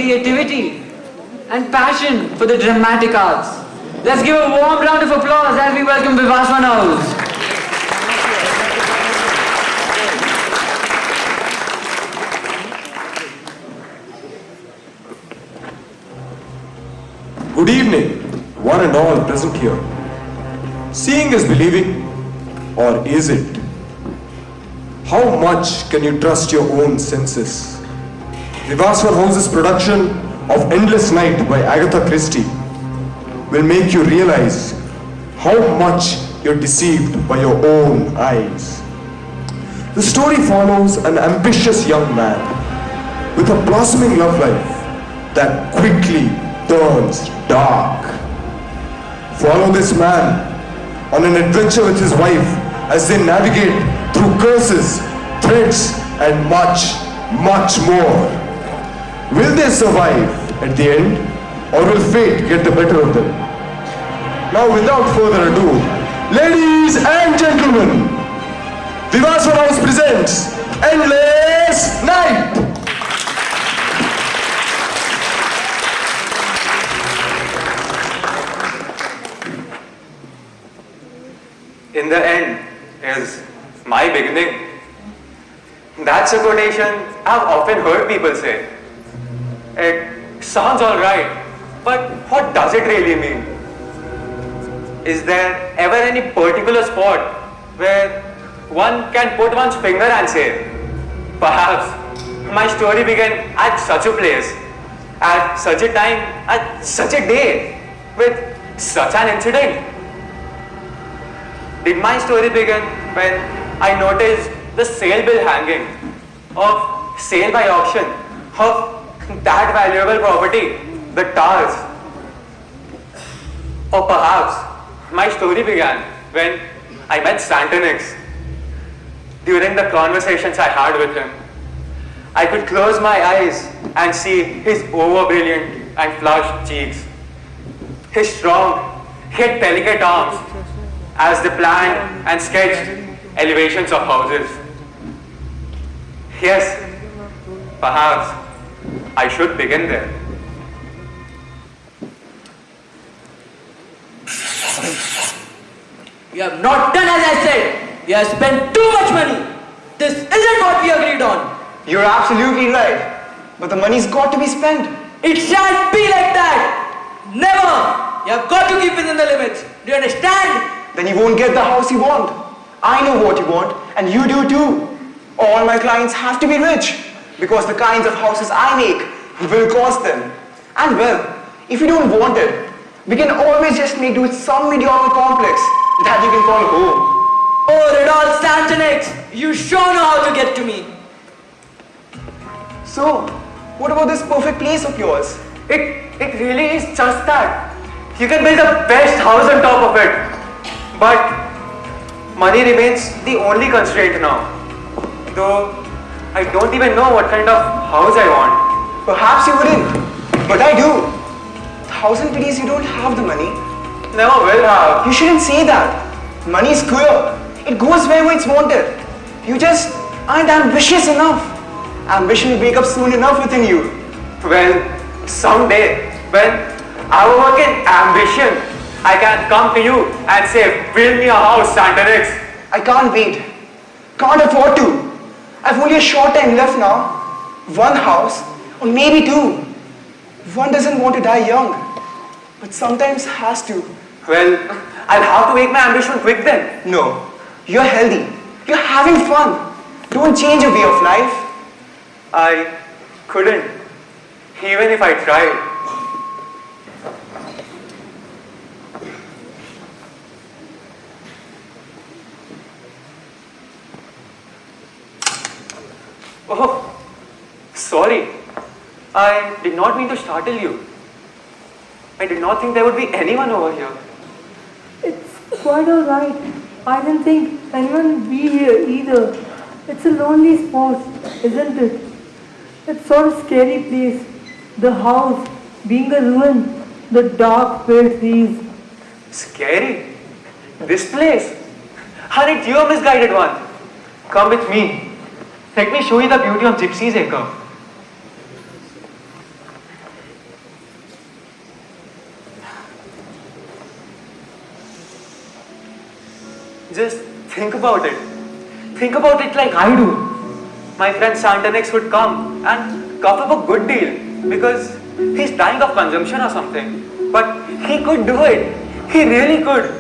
creativity and passion for the dramatic arts. Let's give a warm round of applause as we welcome Vivasvan House. Good evening, one and all present here. Seeing is believing, or is it? How much can you trust your own senses? Vivasvan House's production of Endless Night by Agatha Christie will make you realize how much you're deceived by your own eyes. The story follows an ambitious young man with a blossoming love life that quickly turns dark. Follow this man on an adventure with his wife as they navigate through curses, threats, and much, much more. Will they survive at the end, or will fate get the better of them? Now, without further ado, ladies and gentlemen, Vivasvan House presents Endless Night! In the end is my beginning. That's a quotation I've often heard people say. It sounds alright, but what does it really mean? Is there ever any particular spot where one can put one's finger and say, perhaps my story began at such a place, at such a time, at such a day, with such an incident? Did my story begin when I noticed the sale bill hanging of sale by auction of that valuable property, the towers? Or perhaps my story began when I met Santonix. During the conversations I had with him, I could close my eyes and see his over-brilliant and flushed cheeks, his strong yet delicate arms, as they planned and sketched elevations of houses. Yes, perhaps I should begin there. You have not done as I said. You have spent too much money. This isn't what we agreed on. You're absolutely right. But the money's got to be spent. It shan't be like that. Never. You have got to keep within the limits. Do you understand? Then you won't get the house you want. I know what you want, and you do too. All my clients have to be rich, because the kinds of houses I make will cost them. And well, if you don't want it, we can always just make do with some mediocre complex that you can call home. Oh, Redol Santonix, you sure know how to get to me. So, what about this perfect place of yours? It really is just that. You can build the best house on top of it. But money remains the only constraint now. Though I don't even know what kind of house I want. Perhaps you wouldn't, but I do. 1,000 pities you don't have the money. Never will have. You shouldn't say that. Money is queer. It goes wherever it's wanted. You just aren't ambitious enough. Ambition will wake up soon enough within you. Well, someday, when I will work in ambition, I can come to you and say, build me a house, Santonix. I can't wait. Can't afford to. I've only a short time left now. One house, or maybe two. One doesn't want to die young, but sometimes has to. Well, I'll have to make my ambition quick then. No, you're healthy. You're having fun. Don't change your way of life. I couldn't, even if I tried. Oh, sorry. I did not mean to startle you. I did not think there would be anyone over here. It's quite alright. I didn't think anyone would be here either. It's a lonely spot, isn't it? It's sort of scary place. The house being a ruin, the dark pale trees. Scary? This place? Aren't you a misguided one? Come with me. Let me show you the beauty of Gypsy's Acre. Just think about it. Think about it like I do. My friend Santanix would come and cough up a good deal because he's dying of consumption or something. But he could do it. He really could.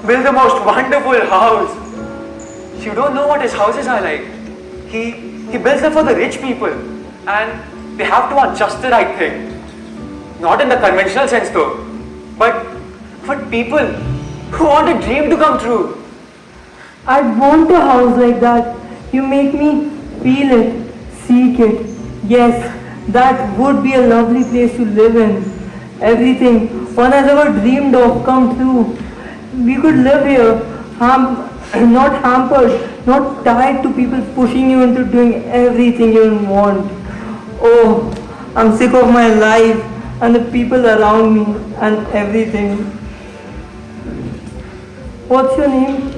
Build the most wonderful house. You don't know what his houses are like. He builds them for the rich people. And they have to want just the right thing. Not in the conventional sense though. But people who want a dream to come true. I'd want a house like that. You make me feel it, seek it. Yes, that would be a lovely place to live in. Everything one has ever dreamed of come true. We could live here, not hampered, not tied to people pushing you into doing everything you want. Oh, I'm sick of my life and the people around me and everything. What's your name?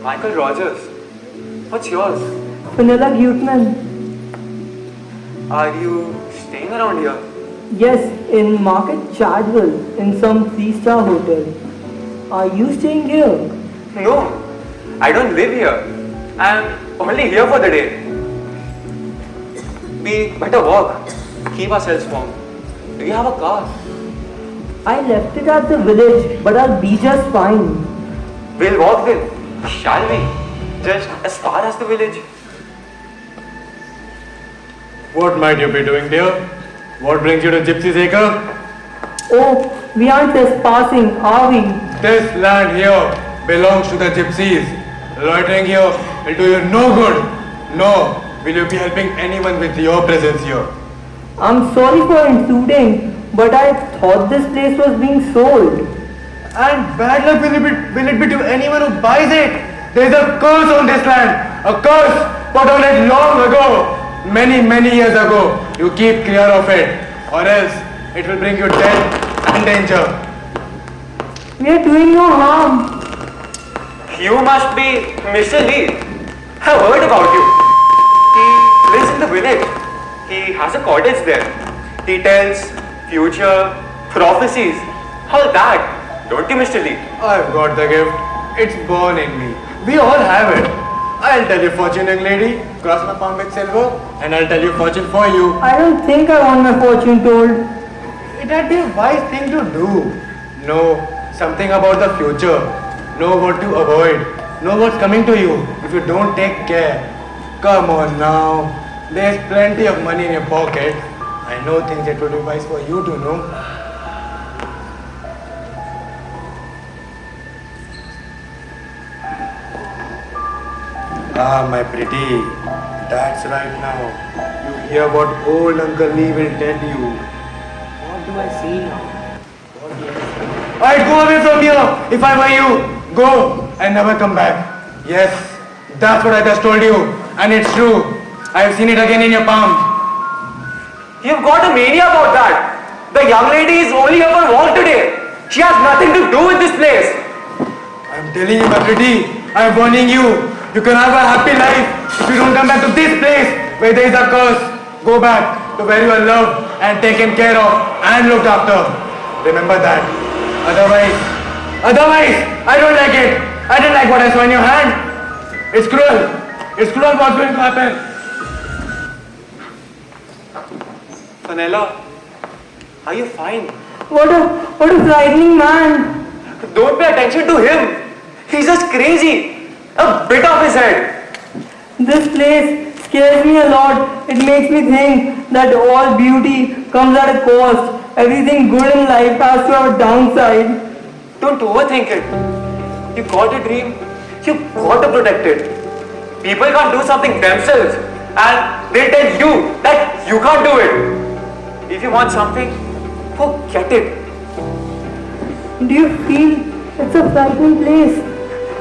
Michael Rogers. What's yours? Vanilla Gutman. Are you staying around here? Yes, in Market Chadwell, in some 3-star hotel. Are you staying here? No, I don't live here. I'm only here for the day. We better walk. Keep ourselves warm. Do you have a car? I left it at the village, but I'll be just fine. We'll walk then. Shall we? Just as far as the village. What might you be doing there? What brings you to Gypsy's Acre? Oh, we aren't trespassing, are we? This land here belongs to the Gypsies. Loitering here will do you no good. No, will you be helping anyone with your presence here? I'm sorry for intruding, but I thought this place was being sold. And bad luck will it be to anyone who buys it. There is a curse on this land. A curse put on it long ago. Many years ago. You keep clear of it, or else it will bring you death and danger. We are doing no harm. You must be Mr. Lee. I've heard about you. He lives in the village. He has a cottage there. He tells future prophecies. All that. Don't you, Mr. Lee? I've got the gift. It's born in me. We all have it. I'll tell you fortune, young lady. Cross my palm with silver, and I'll tell you fortune for you. I don't think I want my fortune told. It'd be a wise thing to do. Know something about the future. Know what to avoid. Know what's coming to you if you don't take care. Come on now. There's plenty of money in your pocket. I know things that would be wise for you to know. Ah, my pretty. That's right now. You hear what old Uncle Lee will tell you. What do I see now? I'd go away from here if I were you. Go and never come back. Yes, that's what I just told you. And it's true. I've seen it again in your palm. You've got a mania about that. The young lady is only here for a walk today. She has nothing to do with this place. I'm telling you, my pretty. I'm warning you. You can have a happy life if you don't come back to this place where there is a curse. Go back to where you are loved and taken care of and looked after. Remember that. Otherwise, I don't like it. I don't like what I saw in your hand. It's cruel. It's cruel what's going to happen. Vanilla, are you fine? What a frightening man. Don't pay attention to him. He's just crazy. A bit off his head. This place scares me a lot. It makes me think that all beauty comes at a cost. Everything good in life has to have a downside. Don't overthink it. You got a dream. You got to protect it. People can't do something themselves and they tell you that you can't do it. If you want something, go get it. Do you feel it's a frightening place?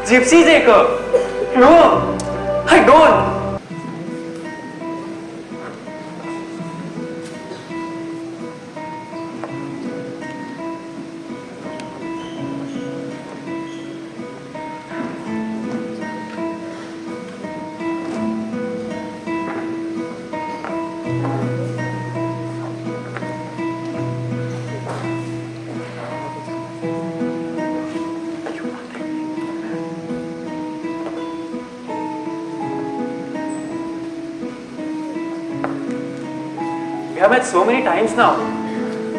Gypsy's Acre. No, I don't. have met so many times now.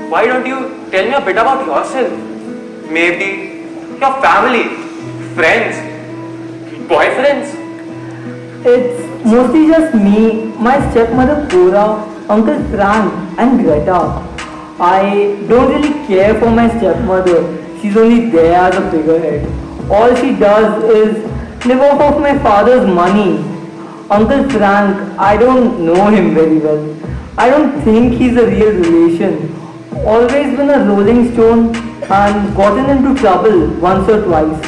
Why don't you tell me a bit about yourself? Maybe your family, friends, boyfriends. It's mostly just me, my stepmother Cora, Uncle Frank, and Greta. I don't really care for my stepmother. She's only there as a figurehead. All she does is live off of my father's money. Uncle Frank, I don't know him very well. I don't think he's a real relation. Always been a rolling stone and gotten into trouble once or twice.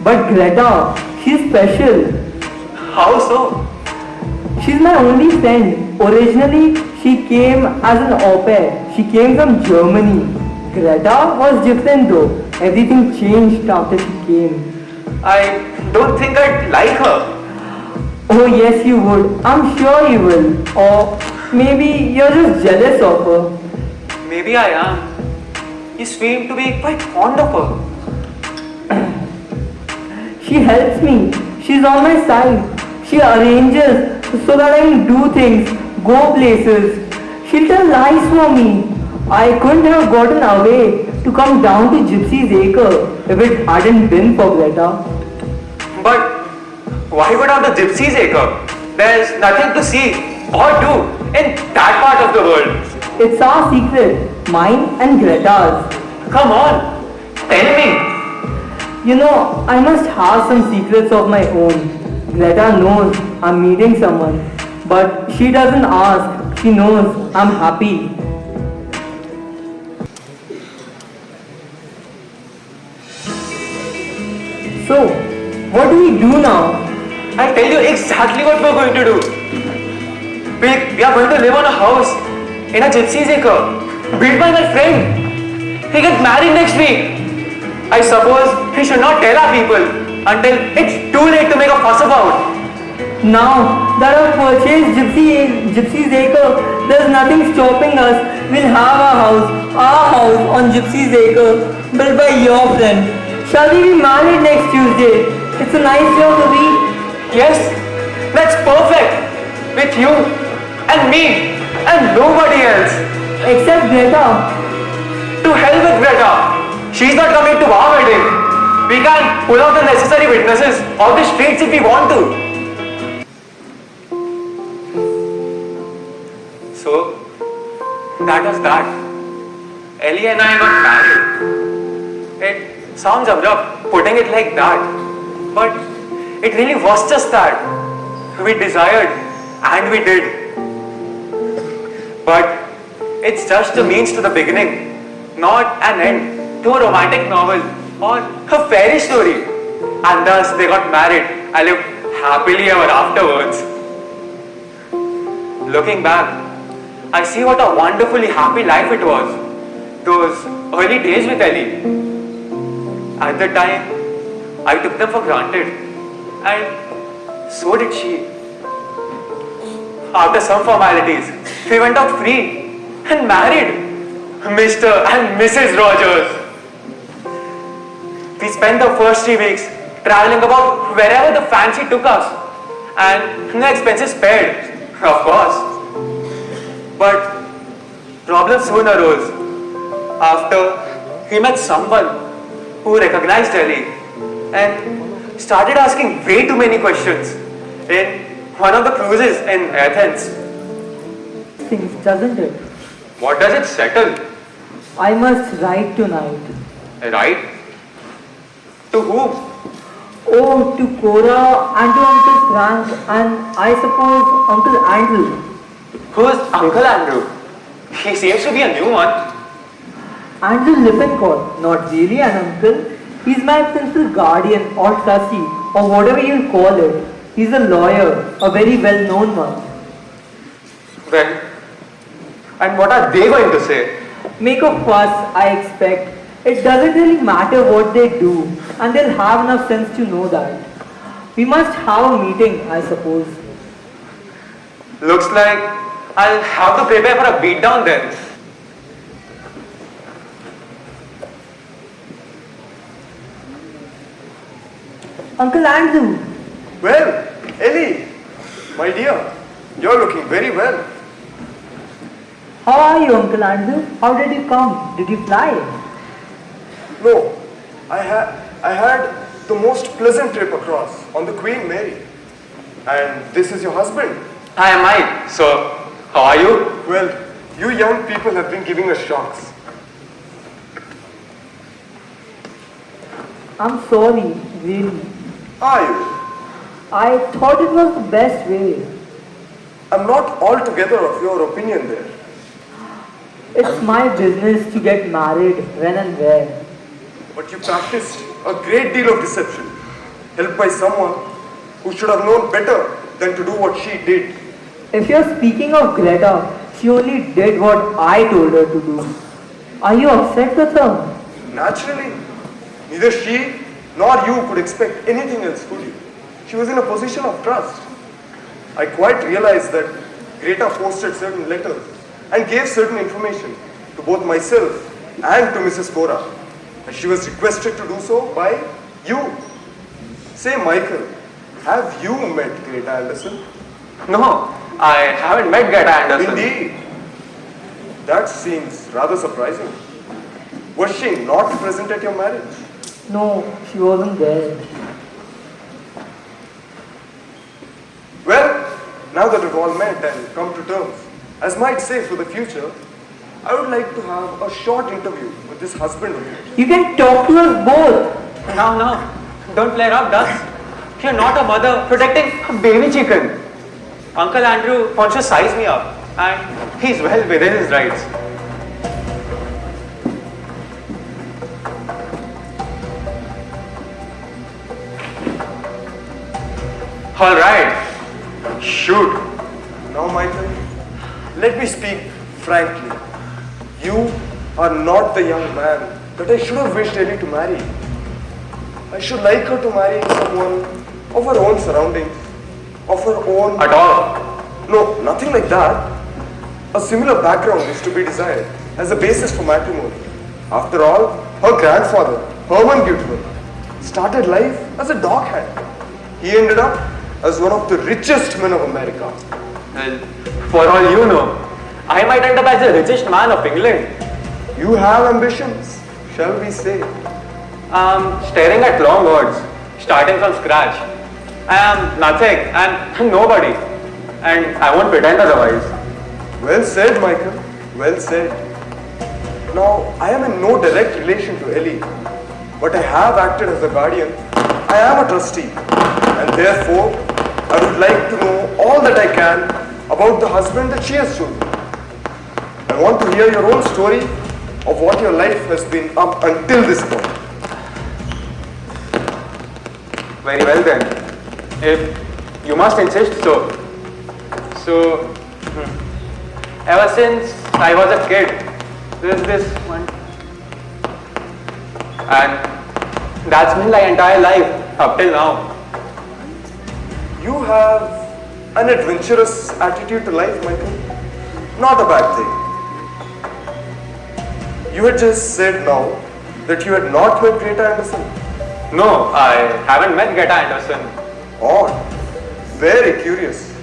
But Greta, she's special. How so? She's my only friend. Originally, she came as an au pair. She came from Germany. Greta was different though. Everything changed after she came. I don't think I'd like her. Oh yes, you would. I'm sure you will. Or maybe you're just jealous of her. Maybe I am. You seem to be quite fond of her. She helps me. She's on my side. She arranges so that I can do things, go places. She'll tell lies for me. I couldn't have gotten away to come down to Gypsy's Acre if it hadn't been for Greta. But why go down to Gypsy's Acre? There's nothing to see or do in that part of the world. It's our secret, mine and Greta's. Come on, tell me. You know, I must have some secrets of my own. Greta knows I'm meeting someone, but she doesn't ask. She knows I'm happy. So, what do we do now? I'll tell you exactly what we're going to do. We are going to live on a house in a Gypsy's Acre, built by my friend. He gets married next week. I suppose we should not tell our people until it's too late to make a fuss about. Now that I've purchased Gypsy's Acre, there's nothing stopping us. We'll have our house on Gypsy's Acre, built by your friend. Shall we be married next Tuesday? It's a nice day of the week. Yes, that's perfect. With you and me and nobody else. Except Greta. To hell with Greta. She's not coming to our wedding. We can pull out the necessary witnesses off the streets if we want to. So, that was that. Ellie and I got married. It sounds abrupt putting it like that, but it really was just that. We desired and we did. But it's just a means to the beginning, not an end to a romantic novel or a fairy story. And thus they got married and lived happily ever afterwards. Looking back, I see what a wonderfully happy life it was. Those early days with Ellie. At the time, I took them for granted. And so did she. After some formalities, we went out free and married Mr. and Mrs. Rogers. We spent the first 3 weeks traveling about wherever the fancy took us, and the expenses paid, of course. But problems soon arose after he met someone who recognized Ellie and started asking way too many questions in one of the cruises in Athens. Things, doesn't it? What does it settle? I must write tonight. Right? To whom? Oh, to Cora and to Uncle Frank and I suppose Uncle Andrew. Who's Uncle Andrew? He seems to be a new one. Andrew Lippincott, not really an uncle. He's my principal guardian or trustee or whatever you call it. He's a lawyer, a very well-known one. Well, and what are they going to say? Make a fuss, I expect. It doesn't really matter what they do, and they'll have enough sense to know that. We must have a meeting, I suppose. Looks like I'll have to prepare for a beatdown then. Uncle Andrew. Well, Ellie, my dear, you're looking very well. How are you, Uncle Andrew? How did you come? Did you fly? No, I had the most pleasant trip across on the Queen Mary. And this is your husband. Hi, Mike. So, how are you? Well, you young people have been giving us shocks. I'm sorry, really. Are you? I thought it was the best way. I'm not altogether of your opinion there. It's my business to get married when and where. But you practiced a great deal of deception, helped by someone who should have known better than to do what she did. If you're speaking of Greta, she only did what I told her to do. Are you upset with her? Naturally, neither she nor you could expect anything else, could you? She was in a position of trust. I quite realized that Greta posted certain letters and gave certain information to both myself and to Mrs. Cora. And she was requested to do so by you. Say, Michael, have you met Greta Anderson? No, I haven't met Greta Anderson. Indeed. That seems rather surprising. Was she not present at your marriage? No, she wasn't there. Well, now that we've all met and come to terms, as might say for the future, I would like to have a short interview with this husband of yours. You can talk to us both. No, don't flare up, Dust. You're not a mother protecting a baby chicken. Uncle Andrew wants to size me up, and he's well within his rights. All right. Shoot. Now, Michael, let me speak frankly. You are not the young man that I should have wished Ellie to marry. I should like her to marry someone of her own surroundings, of her own... At all. No, nothing like that. A similar background is to be desired as a basis for matrimony. After all, her grandfather, Herman Beautiful, started life as a dog hand. He ended up as one of the richest men of America. Well, for all you know, I might end up as the richest man of England. You have ambitions, shall we say? I'm staring at long words, starting from scratch. I am nothing and nobody, and I won't pretend otherwise. Well said, Michael. Well said. Now, I am in no direct relation to Ellie, but I have acted as a guardian. I am a trustee, and therefore, I would like to know all that I can about the husband that she has chosen. I want to hear your own story of what your life has been up until this point. Very well then, if you must insist so. So, ever since I was a kid, there's this one, and that's been my entire life up till now. You have an adventurous attitude to life, Michael. Not a bad thing. You had just said now that you had not met Greta Anderson. No, I haven't met Greta Anderson. Odd. Very curious.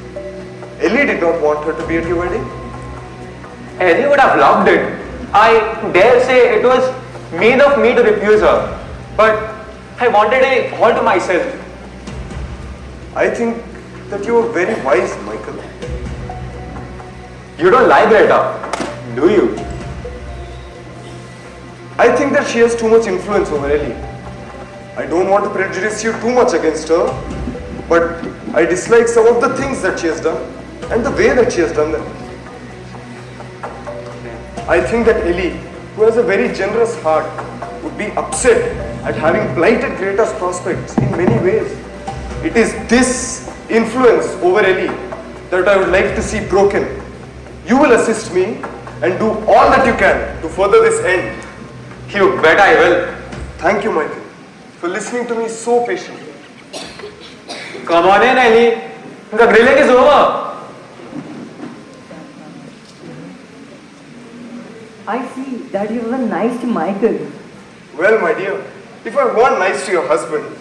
Ellie did not want her to be at your wedding. Ellie would have loved it. I dare say it was mean of me to refuse her. But I wanted it all to myself. I think that you are very wise, Michael. You don't like Greta, do you? I think that she has too much influence over Ellie. I don't want to prejudice you too much against her, but I dislike some of the things that she has done and the way that she has done them. I think that Ellie, who has a very generous heart, would be upset at having blighted Greta's prospects in many ways. It is this influence over Ellie that I would like to see broken. You will assist me and do all that you can to further this end. You bet I will. Thank you, Michael, for listening to me so patiently. Come on in, Ellie. The grilling is over. I see that you were nice to Michael. Well, my dear, if I weren't nice to your husband,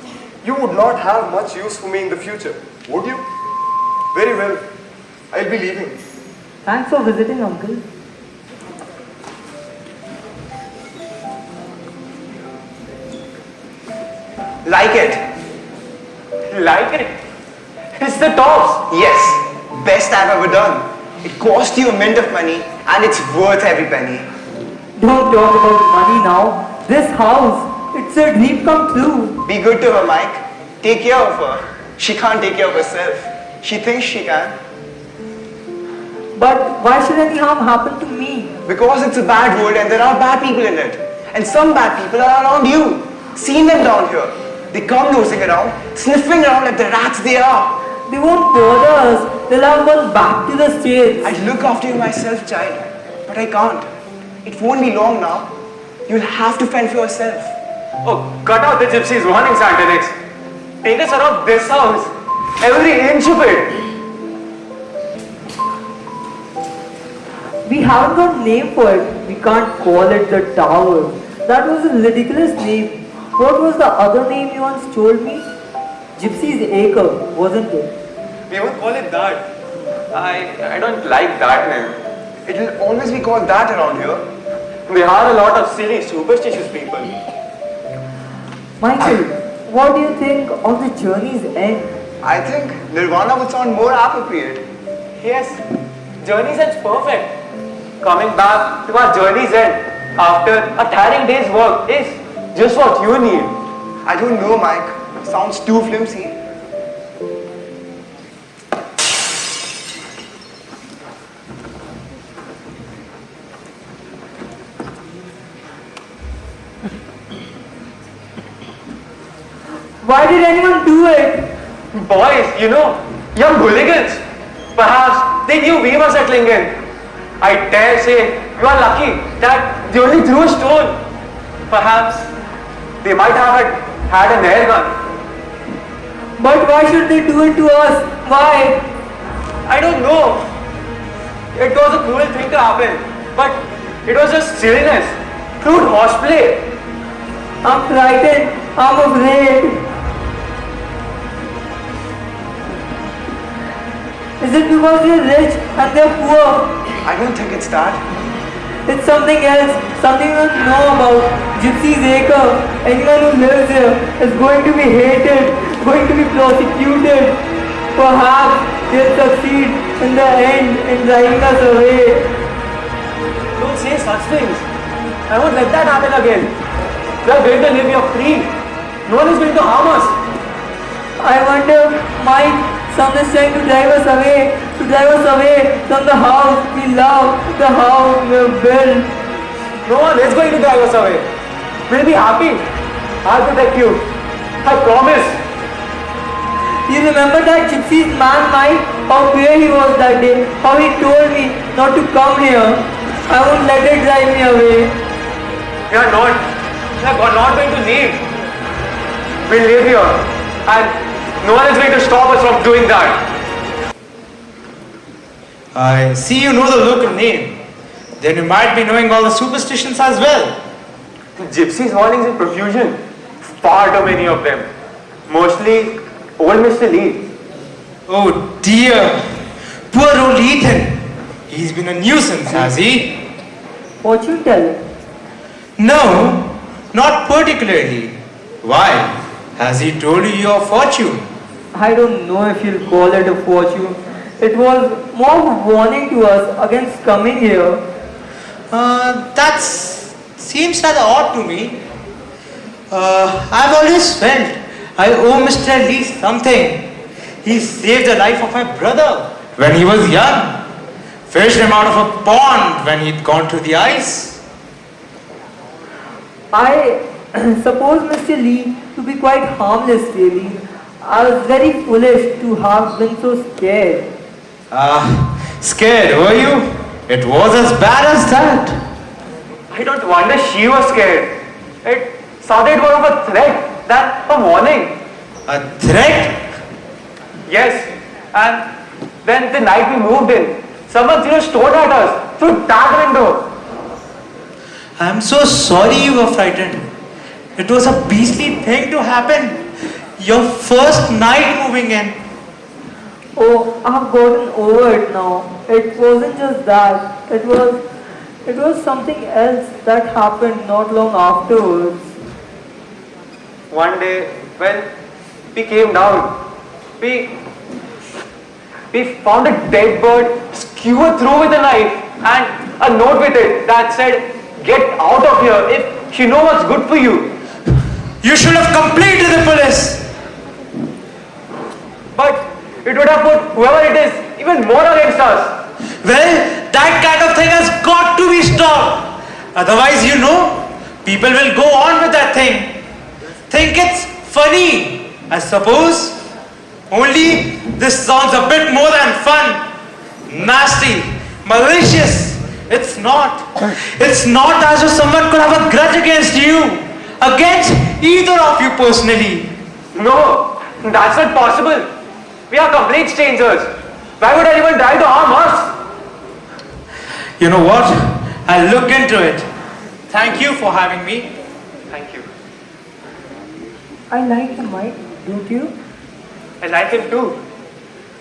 you would not have much use for me in the future, would you? Very well. I'll be leaving. Thanks for visiting, Uncle. Like it? Like it? It's the tops. Yes. Best I've ever done. It cost you a mint of money and it's worth every penny. Don't talk about money now. This house, it's a dream come true. Be good to her, Mike. Take care of her. She can't take care of herself. She thinks she can. But why should any harm happen to me? Because it's a bad world and there are bad people in it. And some bad people are around you. Seen them down here. They come nosing around, sniffing around like the rats they are. They won't bother us. They'll have gone back to the States. I'd look after you myself, child. But I can't. It won't be long now. You'll have to fend for yourself. Oh, cut out the gypsies warning, Santanix. Take us around this house. Every inch of it. We haven't got a name for it. We can't call it the tower. That was a ridiculous name. What was the other name you once told me? Gypsy's Acre, wasn't it? We won't call it that. I don't like that name. It'll always be called that around here. There are a lot of silly, superstitious people. Michael, what do you think of the journey's end? I think Nirvana would sound more appropriate. Yes, journey's end's perfect. Coming back to our journey's end after a tiring day's work is just what you need. I don't know, Mike. Sounds too flimsy. Why did anyone do it? Boys, young hooligans. Perhaps they knew we were settling in. I dare say you are lucky that they only threw a stone. Perhaps they might have had an air gun. But why should they do it to us? Why? I don't know. It was a cruel thing to happen, but it was just silliness, crude horseplay. I'm frightened. I'm afraid. Is it because they're rich and they're poor? I don't think it's that. It's something else, something we don't know about. Gypsy's Acre. Anyone who lives here is going to be hated, going to be prosecuted. Perhaps they'll succeed in the end in driving us away. Don't say such things. I won't let that happen again. We are going to live here free. No one is going to harm us. I wonder, Mike, someone is trying to drive us away from the house we love, the house we have built. No one is going to drive us away. We'll be happy. I'll protect you. I promise. You remember that gypsy's man, Mike? How queer he was that day. How he told me not to come here. I won't let it drive me away. We are not going to leave. We'll live here. And no one is going to stop us from doing that. I see you know the local name. Then you might be knowing all the superstitions as well. Gypsies' warnings in profusion. Far too many of them. Mostly old Mr. Lee. Oh dear. Poor old Ethan. He's been a nuisance, has he? Fortune teller. No, not particularly. Why? Has he told you your fortune? I don't know if you'll call it a fortune. It was more of a warning to us against coming here. That seems rather odd to me. I've always felt I owe Mr. Lee something. He saved the life of my brother when he was young. Fished him out of a pond when he'd gone through the ice. I suppose Mr. Lee to be quite harmless really. I was very foolish to have been so scared. Scared, were you? It was as bad as that. I don't wonder she was scared. It sounded more of a threat than a warning. A threat? Yes, and then the night we moved in, someone threw a stone at us through that window. I'm so sorry you were frightened. It was a beastly thing to happen. Your first night moving in. Oh, I've gotten over it now. It wasn't just that. It was something else that happened not long afterwards. One day, when we came down, we found a dead bird skewered through with a knife and a note with it that said, "Get out of here if you know what's good for you." You should have complained to the police. But it would have put whoever it is even more against us. Well, that kind of thing has got to be stopped. Otherwise, people will go on with that thing. Think it's funny, I suppose. Only this sounds a bit more than fun. Nasty, malicious. It's not. It's not as if someone could have a grudge against you. Against either of you personally. No, that's not possible. We are complete strangers. Why would anyone try to harm us? You know what? I'll look into it. Thank you for having me. Thank you. I like him, Mike. Don't you? I like him too.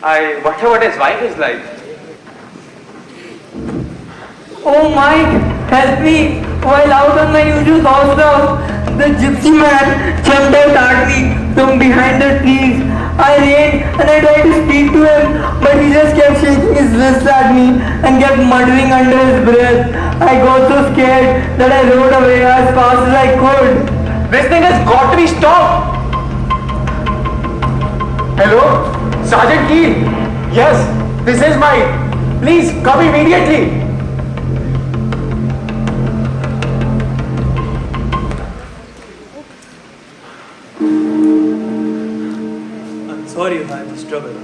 I wonder what his wife is like. Oh, Mike, help me. While out on my usual house, the gypsy man jumped out at me from behind the trees. I ran and I tried to speak to him, but he just kept shaking his wrist at me and kept muttering under his breath. I got so scared that I rode away as fast as I could. This thing has got to be stopped. Hello? Sergeant Keel? Yes, this is Mike. Please come immediately. I'm sorry you had this trouble.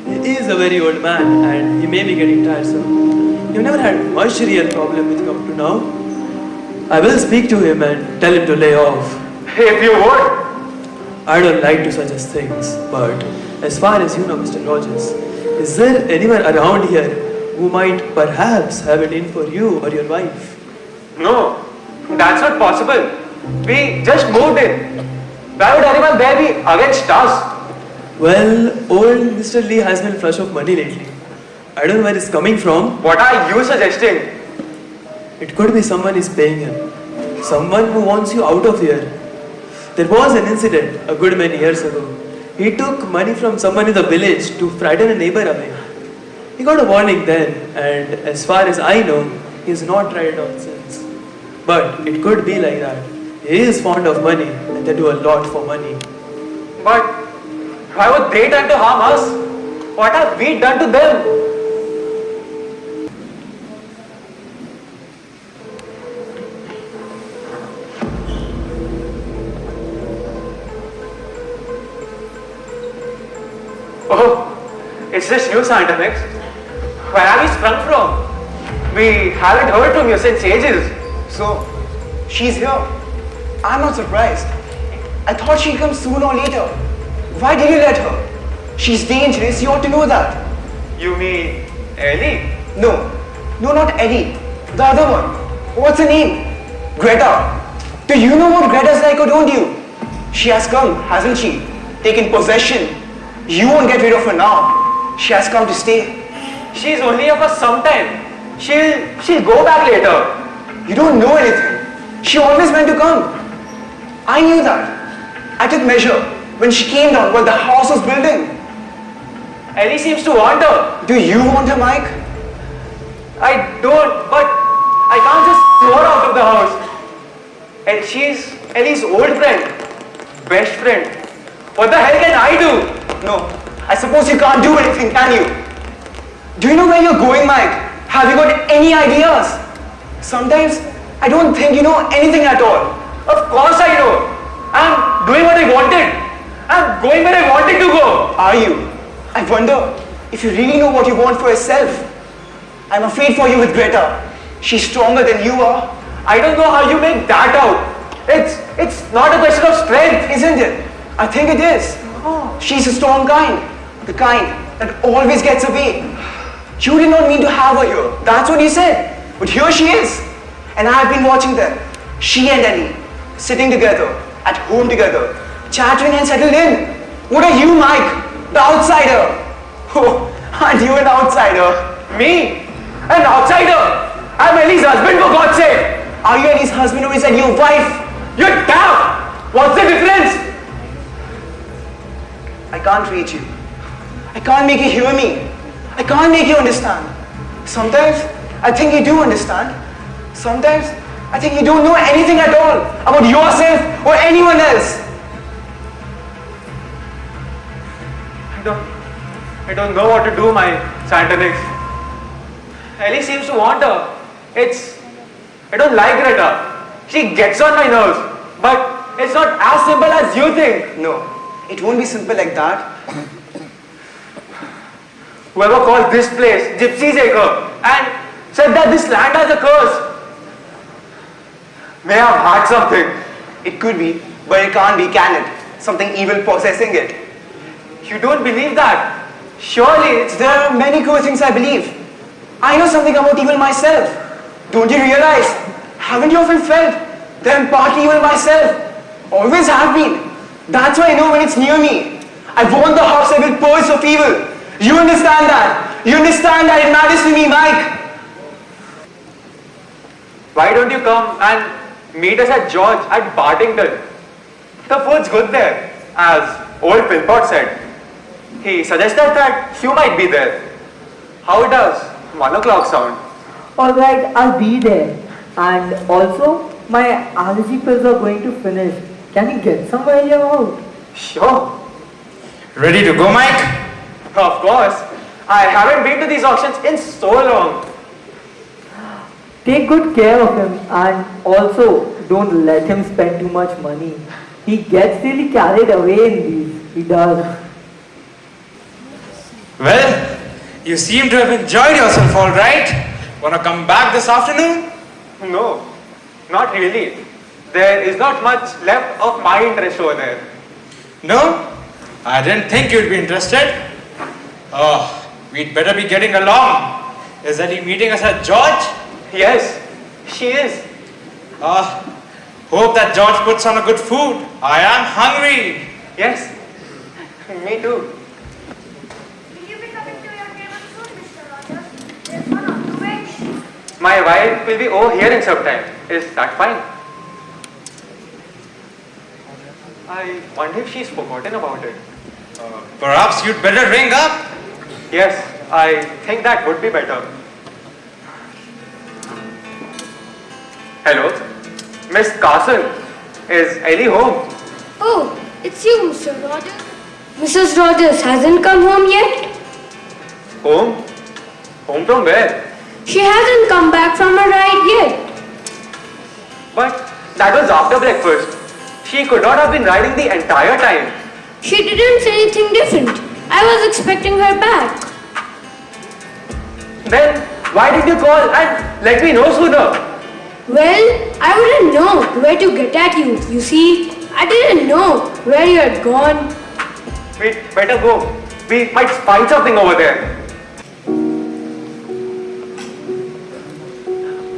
He is a very old man and he may be getting tiresome. You've never had much real problem with him up to now. I will speak to him and tell him to lay off. If you would. I don't like to suggest things, but as far as you know, Mr. Rogers, is there anyone around here who might perhaps have it in for you or your wife? No, that's not possible. We just moved in. Why would anyone there be against us? Well, old Mr. Lee has been flush of money lately. I don't know where it's coming from. What are you suggesting? It could be someone is paying him. Someone who wants you out of here. There was an incident a good many years ago. He took money from someone in the village to frighten a neighbor away. He got a warning then, and as far as I know, he's not tried it on since. But it could be like that. He is fond of money, and they do a lot for money. But why would they try to harm us? What have we done to them? Oh, it's this new scientifics. Where have you sprung from? We haven't heard from you since ages. So, she's here. I'm not surprised. I thought she'd come sooner or later. Why did you let her? She's dangerous, you ought to know that. You mean Ellie? No, not Eddie. The other one. What's her name? Greta. Do you know what Greta's like or don't you? She has come, hasn't she? Taken possession. You won't get rid of her now. She has come to stay. She's only here for some time. She'll go back later. You don't know anything. She always meant to come. I knew that. I took measure when she came down while the house was building. Ellie seems to want her. Do you want her, Mike? I don't, but I can't just throw her out of the house. And she's Ellie's old friend, best friend. What the hell can I do? No. I suppose you can't do anything, can you? Do you know where you're going, Mike? Have you got any ideas? Sometimes I don't think you know anything at all. Of course I know. I'm doing what I wanted. I'm going where I wanted to go. Are you? I wonder if you really know what you want for yourself. I'm afraid for you with Greta. She's stronger than you are. I don't know how you make that out. It's not a question of strength. Isn't it? I think it is. She's a strong kind. The kind that always gets away. You did not mean to have her here. That's what you said. But here she is. And I've been watching them. She and Ellie, sitting together, at home together, chattering and settled in. What are you, Mike? The outsider. Oh, aren't you an outsider? Me? An outsider? I'm Ellie's husband, for God's sake. Are you Ellie's husband or is Ellie your wife? You're daft. What's the difference? I can't reach you. I can't make you hear me. I can't make you understand. Sometimes I think you do understand. Sometimes I think you don't know anything at all about yourself or anyone else. I don't know what to do, my Santanix. Ellie seems to want her. I don't like Greta. She gets on my nerves. But it's not as simple as you think. No, it won't be simple like that. Whoever called this place Gypsy's Acre and said that this land has a curse may have had something. It could be, but it can't be, can it? Something evil possessing it. You don't believe that? Surely it's There are many cool things I believe. I know something about evil myself. Don't you realize? Haven't you often felt that I'm partly evil myself? Always have been. That's why I know when it's near me. I want the house I will purge of evil. You understand that? You understand that it matters to me, Mike? Why don't you come and meet us at George at Bartington? The food's good there, as old Philpott said. He suggested that you might be there. How does 1 o'clock sound? Alright, I'll be there. And also, my allergy pills are going to finish. Can you get some while you're out? Sure. Ready to go, Mike? Of course. I haven't been to these auctions in so long. Take good care of him and also don't let him spend too much money. He gets really carried away in these. He does. Well, you seem to have enjoyed yourself all right. Wanna come back this afternoon? No, not really. There is not much left of my interest over there. No? I didn't think you'd be interested. Oh, we'd better be getting along. Is Ellie meeting us at George? Yes, she is. Hope that George puts on a good food. I am hungry. Yes, me too. Will you be coming to your table soon, Mr. Rogers? There's one on the way. My wife will be over here in some time. Is that fine? I wonder if she's forgotten about it. Perhaps you'd better ring up. Yes, I think that would be better. Hello, Miss Carson. Is Ellie home? Oh, it's you, Mr. Rogers. Mrs. Rogers hasn't come home yet? Home? Home from where? She hasn't come back from her ride yet. But that was after breakfast. She could not have been riding the entire time. She didn't say anything different. I was expecting her back. Then why did you call and let me know sooner? Well, I wouldn't know where to get at you. You see, I didn't know where you had gone. We'd better go. We might find something over there.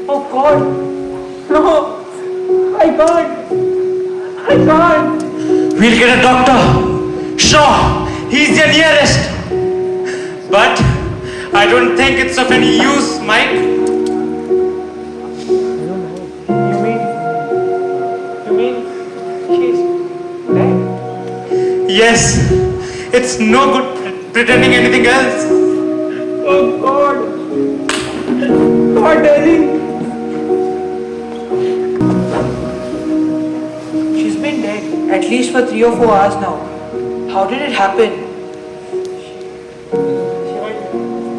Oh God! No! I can't! I can't! We'll get a doctor. Sure, he's the nearest. But I don't think it's of any use, Mike. You mean she's dead? Yes, it's no good pretending anything else. Oh God! God, Ellie! She's been dead at least for 3 or 4 hours now. How did it happen?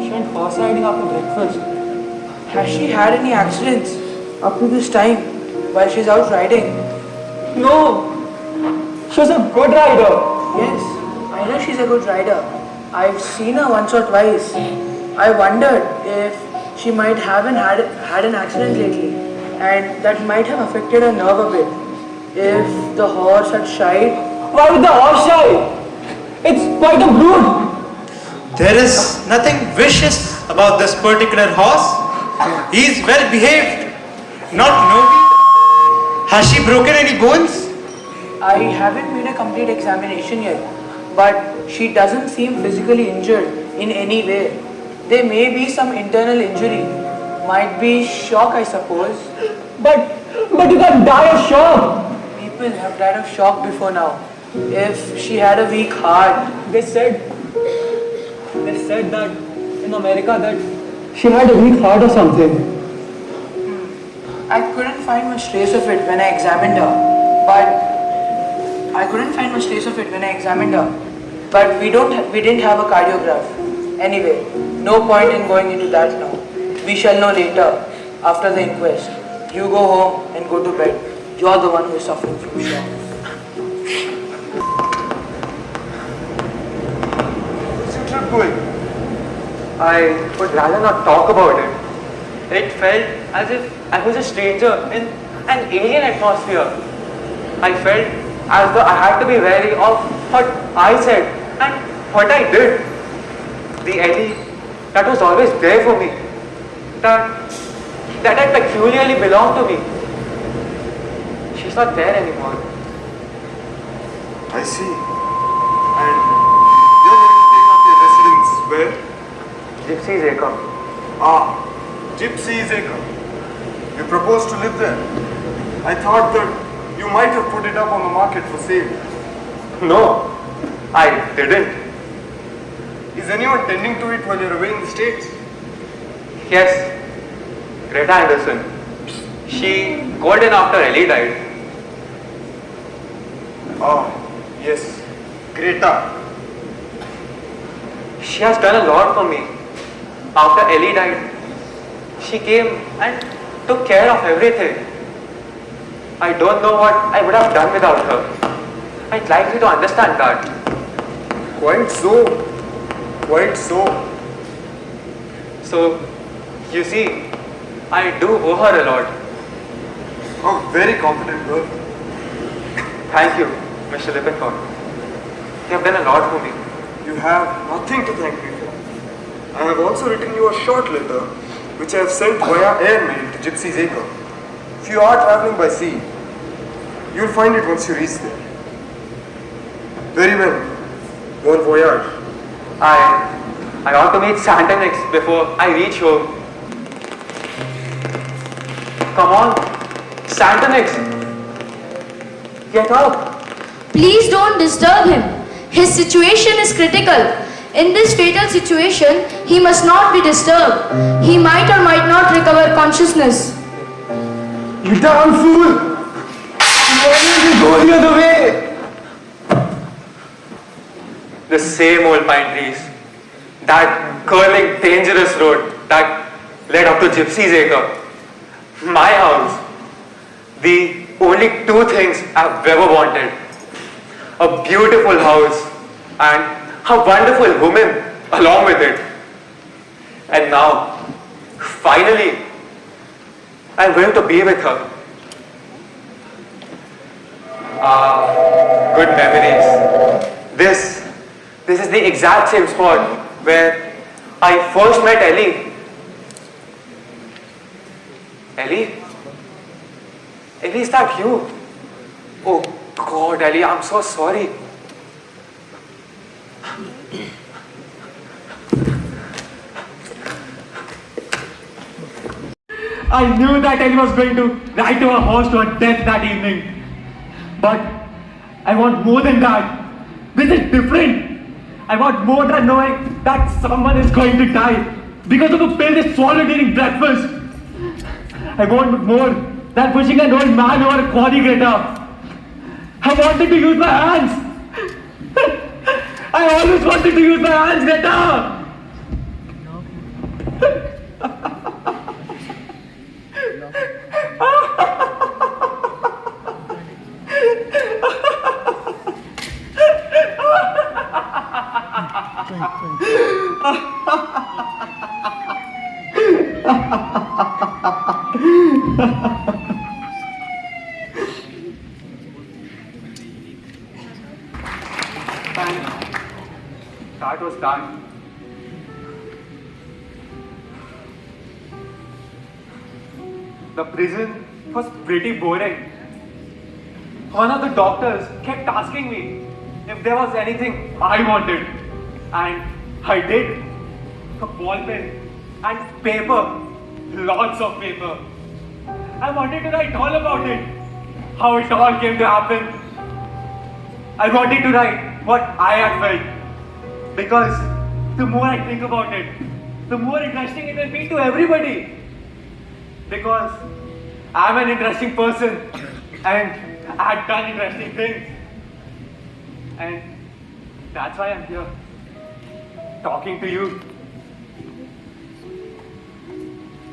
She went horse riding after breakfast. Has she had any accidents up to this time while she's out riding? No! She was a good rider. Yes, I know she's a good rider. I've seen her once or twice. I wondered if she might haven't had an accident lately and that might have affected her nerve a bit. If the horse had shied. Why would the horse shy? It's quite a brute. There is nothing vicious about this particular horse. He's well behaved. Not Novi. Has she broken any bones? I haven't made a complete examination yet, but she doesn't seem physically injured in any way. There may be some internal injury. Might be shock, I suppose. But you can die of shock. People have died of shock before now. if she had a weak heart. They said that in America that she had a weak heart or something. I couldn't find much trace of it when I examined her, but we didn't have a cardiograph. Anyway, no point in going into that now. We shall know later, after the inquest. You go home and go to bed. You're the one who is suffering from shock. What's your trip going? I would rather not talk about it. It felt as if I was a stranger in an alien atmosphere. I felt as though I had to be wary of what I said and what I did. The Ellie that was always there for me, that had peculiarly belonged to me. She's not there anymore. I see. And you're going to take up your residence where? Gypsy's Acre. Ah, Gypsy's Acre. You propose to live there? I thought that you might have put it up on the market for sale. No, I didn't. Is anyone tending to it while you're away in the States? Yes, Greta Anderson. She called in after Ellie died. Ah, yes. Greta. She has done a lot for me. After Ellie died, she came and took care of everything. I don't know what I would have done without her. I'd like you to understand that. Quite so. Quite so. So, you see, I do owe her a lot. A very competent girl. Thank you, Mr. Lippenthorpe. You have done a lot for me. You have nothing to thank me for. I have also written you a short letter which I have sent via airmail to Gypsy's Acre. If you are travelling by sea, you will find it once you reach there. Very well. Bon voyage. I ought to meet Santa next before I reach home. Come on, Santa next. Get up. Please don't disturb him. His situation is critical. In this fatal situation, he must not be disturbed. He might or might not recover consciousness. You damn fool! Why did you go the other way? The same old pine trees. That curling, dangerous road that led up to Gypsy's Acre. My house. The only two things I've ever wanted. A beautiful house and a wonderful woman along with it. And now, finally, I'm going to be with her. Good memories. This is the exact same spot where I first met Ellie. Ellie? Ellie, is that you? Oh God, Ellie, I'm so sorry. I knew that Ellie was going to ride to her horse to her death that evening. But I want more than that. This is different. I want more than knowing that someone is going to die because of a pill they swallowed during breakfast. I want more than pushing an old man over a quarry grater. I wanted to use my hands. I always wanted to use my hands, Greta. That was that. The prison was pretty boring. One of the doctors kept asking me if there was anything I wanted. And I did. A ball pen and paper. Lots of paper. I wanted to write all about it. How it all came to happen. I wanted to write what I had felt. Because the more I think about it, the more interesting it will be to everybody. Because I'm an interesting person and I've done interesting things. And that's why I'm here, talking to you.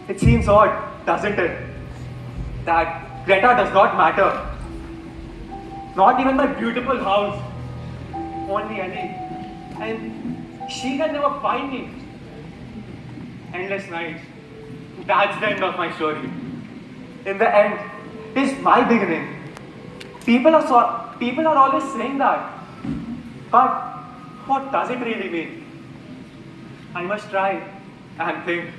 It seems odd, doesn't it? That Greta does not matter. Not even my beautiful house. Only Ellie. And she can never find me. Endless nights. That's the end of my story. In the end, it's my beginning. People are always saying that. But what does it really mean? I must try and think.